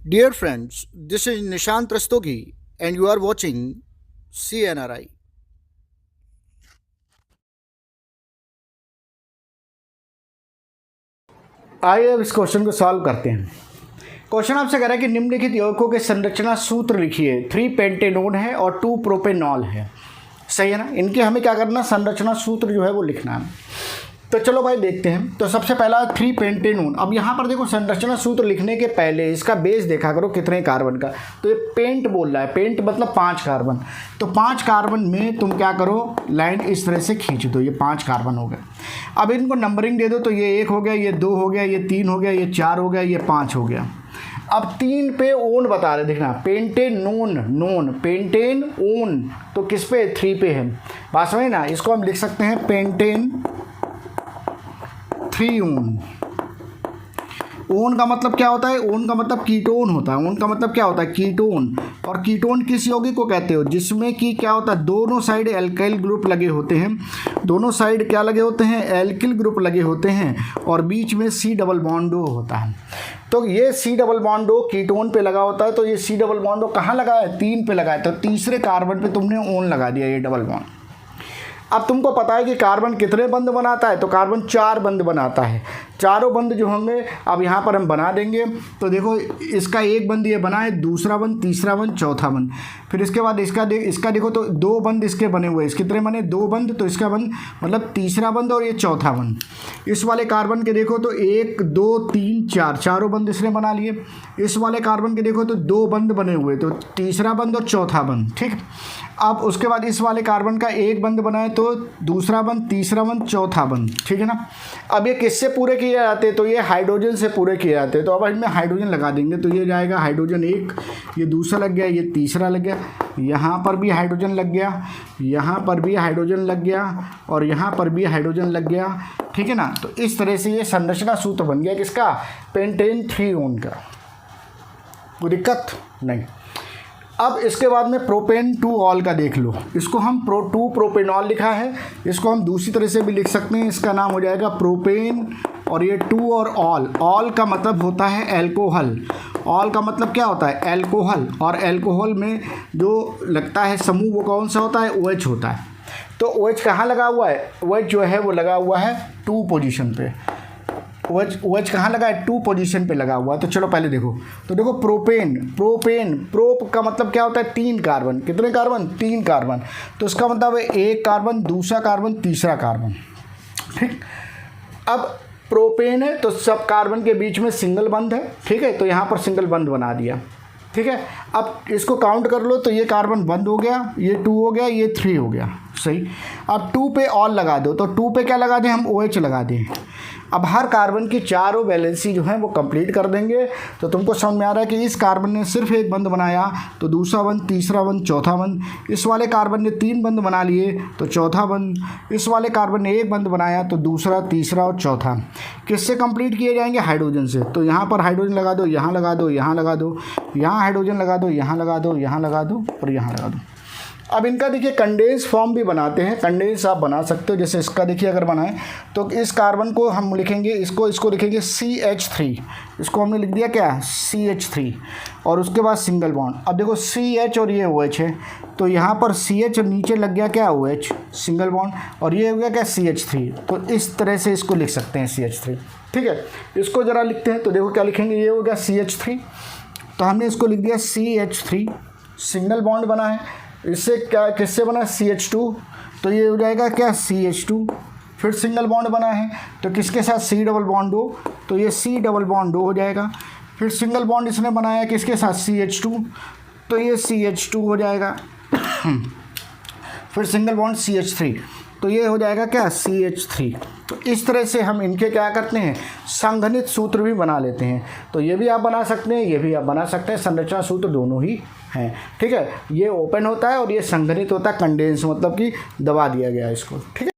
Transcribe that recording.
Dear friends, this is Nishant Rastogi and you are watching CNRI. आइए अब इस question को सॉल्व करते हैं। क्वेश्चन आपसे कह रहा है कि निम्नलिखित यौगिकों के संरचना सूत्र लिखिए। 3 पेंटेनोन है और 2 प्रोपेनॉल है, सही है ना। इनके हमें क्या करना, संरचना सूत्र जो है वो लिखना है। तो चलो भाई देखते हैं। तो सबसे पहला 3 पेंटेनोन। अब यहाँ पर देखो संरचना सूत्र लिखने के पहले इसका बेस देखा करो कितने कार्बन का। तो ये पेंट बोल रहा है, पेंट मतलब 5 कार्बन। तो 5 कार्बन में तुम क्या करो, लाइन इस तरह से खींच दो। ये 5 कार्बन हो गए। अब इनको नंबरिंग दे दो। तो ये 1 हो गया, ये 2 हो गया, ये 3 हो गया, ये 4 हो गया, ये 5 हो गया। अब 3 पे ओन बता रहे, देखना पेंटेनोन, नोन पेंटेन ओन, तो किस पे, 3 पे है। बात समझ ना। इसको हम लिख सकते हैं पेंटेन 3 ओन। ओन का मतलब क्या होता है, ओन का मतलब कीटोन होता है। ओन का मतलब क्या होता है, कीटोन। और कीटोन किस यौगिक को कहते हो, जिसमें कि क्या होता है, दोनों साइड एल्काइल ग्रुप लगे होते हैं। दोनों साइड क्या लगे होते हैं, एल्किल ग्रुप लगे होते हैं, और बीच में C डबल बॉन्ड O होता है। तो ये C double bond O ketone पे लगा होता है। तो ये C डबल बॉन्ड O कहाँ लगा है, 3 पे लगा है। तो तीसरे कार्बन पे तुमने ओन लगा दिया, ये डबल बॉन्ड। अब तुमको पता है कि कार्बन कितने बंद बनाता है, तो कार्बन 4 बंद बनाता है। चारों बंद जो होंगे अब यहाँ पर हम बना देंगे। तो देखो इसका एक बंद ये बना है, दूसरा बंद, तीसरा बंद, चौथा बंद। फिर इसके बाद इसका देखो तो 2 बंद इसके बने हुए हैं। इसके कितने बने, 2 बंद। तो इसका बंद मतलब तीसरा बंद और ये चौथा बंद। इस वाले कार्बन के देखो तो 1 2 3 4, चारों बंद इसने बना लिए। इस वाले कार्बन के देखो तो 2 बंद बने हुए, तो तीसरा बंद और चौथा बंद, ठीक। अब उसके बाद इस वाले कार्बन का एक बंद बना है, तो दूसरा बंद, तीसरा बंद, चौथा बंद, ठीक है ना। अब ये किससे पूरे किए जाते हैं, तो ये हाइड्रोजन से पूरे किए जाते हैं। तो अब इनमें हाइड्रोजन लगा देंगे। तो ये जाएगा हाइड्रोजन 1, ये दूसरा लग गया, ये तीसरा लग गया, यहाँ पर भी हाइड्रोजन लग गया, यहाँ पर भी हाइड्रोजन लग गया, और यहाँ पर भी हाइड्रोजन लग गया, ठीक है ना। तो इस तरह से ये संरचना सूत्र बन गया किसका, पेंटेन 3 ओन का। कोई दिक्कत नहीं। अब इसके बाद में प्रोपेन 2 ऑल का देख लो। इसको हम 2 प्रोपेनॉल लिखा है, इसको हम दूसरी तरह से भी लिख सकते हैं। इसका नाम हो जाएगा प्रोपेन, और ये 2 और ऑल। ऑल का मतलब होता है एल्कोहल। ऑल का मतलब क्या होता है, एल्कोहल। और एल्कोहल में जो लगता है समूह वो कौन सा होता है, OH होता है। तो OH कहाँ लगा हुआ है, OH जो है वो लगा हुआ है 2 पोजीशन पे। OH कहाँ लगा है, 2 पोजीशन पे लगा हुआ है। तो चलो पहले देखो। तो देखो प्रोपेन, प्रोप का मतलब क्या होता है, 3 कार्बन। कितने कार्बन, 3 कार्बन। तो इसका मतलब है 1 कार्बन, दूसरा कार्बन, तीसरा कार्बन, ठीक। अब प्रोपेन है तो सब कार्बन के बीच में सिंगल बंद है, ठीक है। तो यहाँ पर सिंगल बंद बना दिया, ठीक है। अब इसको काउंट कर लो। तो ये कार्बन बंद हो गया, ये 2 हो गया, ये 3 हो गया, सही। अब 2 पे ऑल लगा दो। तो 2 पे क्या लगा दें हम, OH लगा दें। अब हर कार्बन की चारों वैलेंसी जो है वो कंप्लीट कर देंगे। तो तुमको समझ में आ रहा है कि इस कार्बन ने सिर्फ एक बंद बनाया, तो दूसरा बंद, तीसरा बंद, चौथा बंद। इस वाले कार्बन ने 3 बंद बना लिए, तो चौथा बंद। इस वाले कार्बन ने एक बंद बनाया, तो दूसरा, तीसरा और चौथा। किससे कंप्लीट किए जाएंगे, हाइड्रोजन से। तो यहाँ पर हाइड्रोजन लगा दो, यहाँ लगा दो, यहाँ लगा दो, यहाँ हाइड्रोजन लगा दो, यहाँ लगा दो, यहाँ लगा दो, और यहाँ लगा दो। अब इनका देखिए कंडेंस फॉर्म भी बनाते हैं। कंडेंस आप बना सकते हो। जैसे इसका देखिए अगर बनाएं तो इस कार्बन को हम लिखेंगे, इसको लिखेंगे CH3। इसको हमने लिख दिया क्या, CH3, और उसके बाद सिंगल बॉन्ड। अब देखो CH और ये OH है, तो यहाँ पर CH और नीचे लग गया क्या, OH, सिंगल बॉन्ड, और ये हो गया क्या, CH3। तो इस तरह से इसको लिख सकते हैं, CH3, ठीक है। इसको ज़रा लिखते हैं। तो देखो क्या लिखेंगे, ये हो गया CH3। तो हमने इसको लिख दिया CH3, सिंगल बॉन्ड बना है। इससे क्या, किससे बना, CH2। तो ये हो जाएगा क्या, CH2। फिर सिंगल बॉन्ड बना है, तो किसके साथ, C डबल बॉन्ड O। तो ये C डबल बॉन्ड O हो जाएगा। फिर सिंगल बॉन्ड इसने बनाया किसके साथ, CH2। तो ये CH2 हो जाएगा। फिर सिंगल बॉन्ड CH3, तो ये हो जाएगा क्या, CH3। तो इस तरह से हम इनके क्या करते हैं, संघनित सूत्र भी बना लेते हैं। तो ये भी आप बना सकते हैं, ये भी आप बना सकते हैं। संरचना सूत्र दोनों ही हैं, ठीक है। ये ओपन होता है और ये संघनित होता है, कंडेंस मतलब कि दबा दिया गया इसको, ठीक है।